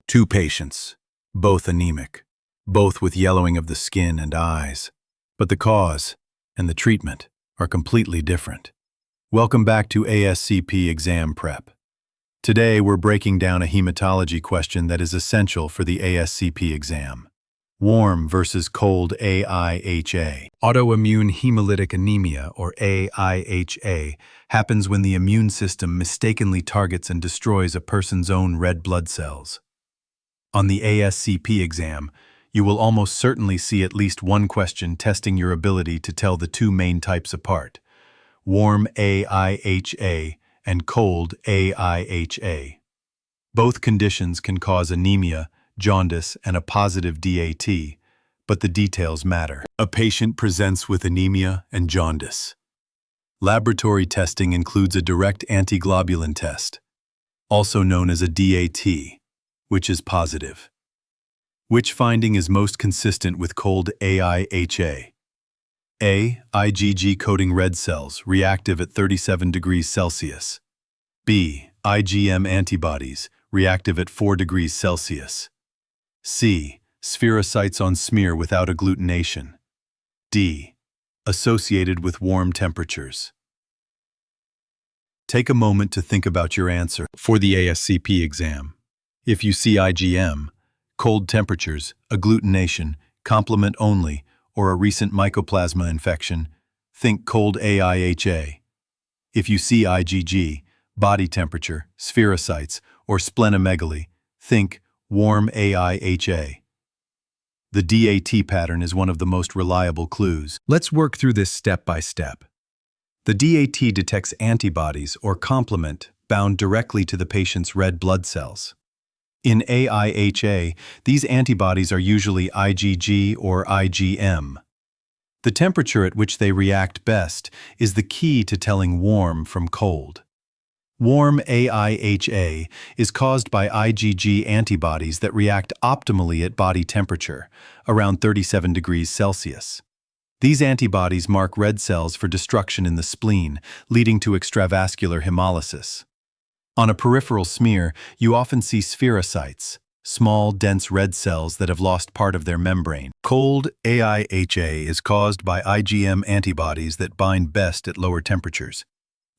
Two patients, both anemic, both with yellowing of the skin and eyes. But the cause and the treatment are completely different. Welcome back to ASCP exam prep. Today we're breaking down a hematology question that is essential for the ASCP exam. Warm versus cold AIHA. Autoimmune Hemolytic Anemia, or AIHA, happens when the immune system mistakenly targets and destroys a person's own red blood cells. On the ASCP exam, you will almost certainly see at least one question testing your ability to tell the two main types apart: warm AIHA and cold AIHA. Both conditions can cause anemia, jaundice, and a positive DAT, but the details matter. A patient presents with anemia and jaundice. Laboratory testing includes a Direct Antiglobulin Test, also known as a DAT, which is positive. Which finding is most consistent with cold AIHA? A. IgG-coating red cells, reactive at 37 degrees Celsius. B. IgM antibodies, reactive at 4 degrees Celsius. C. Spherocytes on smear without agglutination. D. Associated with warm temperatures. Take a moment to think about your answer for the ASCP exam. If you see IgM, cold temperatures, agglutination, complement only, or a recent Mycoplasma infection, think cold AIHA. If you see IgG, body temperature, spherocytes, or splenomegaly, think warm AIHA. The DAT pattern is one of the most reliable clues. Let's work through this step by step. The DAT detects antibodies or complement bound directly to the patient's red blood cells. In AIHA, these antibodies are usually IgG or IgM. The temperature at which they react best is the key to telling warm from cold. Warm AIHA is caused by IgG antibodies that react optimally at body temperature, around 37 degrees Celsius. These antibodies mark red cells for destruction in the spleen, leading to extravascular hemolysis. On a peripheral smear, you often see spherocytes, small, dense red cells that have lost part of their membrane. Cold AIHA is caused by IgM antibodies that bind best at lower temperatures,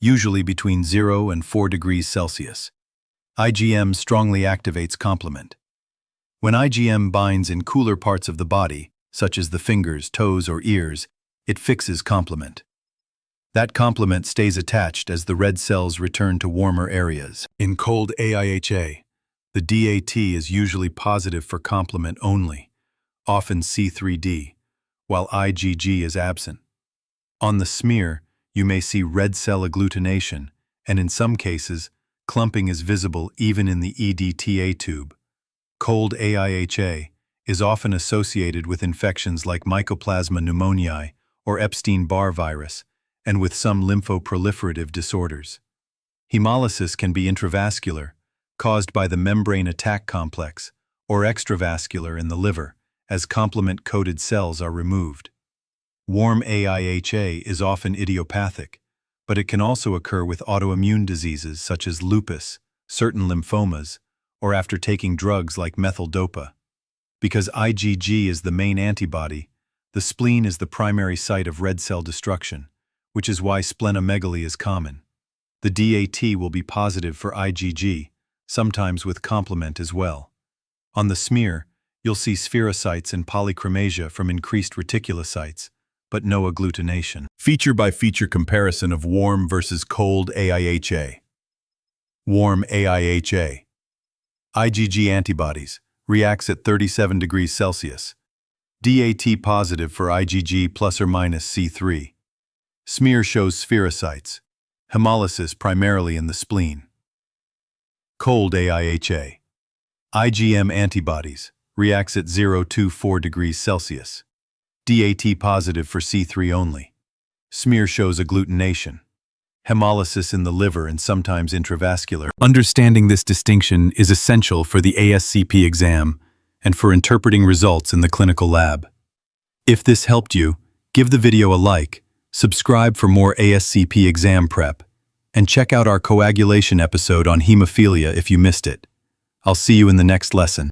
usually between 0 and 4 degrees Celsius. IgM strongly activates complement. When IgM binds in cooler parts of the body, such as the fingers, toes, or ears, it fixes complement. That complement stays attached as the red cells return to warmer areas. In cold AIHA, the DAT is usually positive for complement only, often C3d, while IgG is absent. On the smear, you may see red cell agglutination, and in some cases, clumping is visible even in the EDTA tube. Cold AIHA is often associated with infections like Mycoplasma pneumoniae or Epstein-Barr virus, and with some lymphoproliferative disorders. Hemolysis can be intravascular, caused by the membrane attack complex, or extravascular in the liver, as complement-coated cells are removed. Warm AIHA is often idiopathic, but it can also occur with autoimmune diseases such as lupus, certain lymphomas, or after taking drugs like methyl-dopa. Because IgG is the main antibody, the spleen is the primary site of red cell destruction, which is why splenomegaly is common. The DAT will be positive for IgG, sometimes with complement as well. On the smear, you'll see spherocytes and polychromasia from increased reticulocytes, but no agglutination. Feature-by-feature comparison of warm versus cold AIHA. Warm AIHA. IgG antibodies, reacts at 37 degrees Celsius. DAT positive for IgG plus or minus C3. Smear shows spherocytes. Hemolysis primarily in the spleen. Cold AIHA. IgM antibodies, reacts at 0 to 4 degrees Celsius. DAT positive for C3 only. Smear shows agglutination. Hemolysis in the liver and sometimes intravascular. Understanding this distinction is essential for the ASCP exam and for interpreting results in the clinical lab. If this helped you, give the video a like, subscribe for more ASCP exam prep, and check out our coagulation episode on hemophilia if you missed it. I'll see you in the next lesson.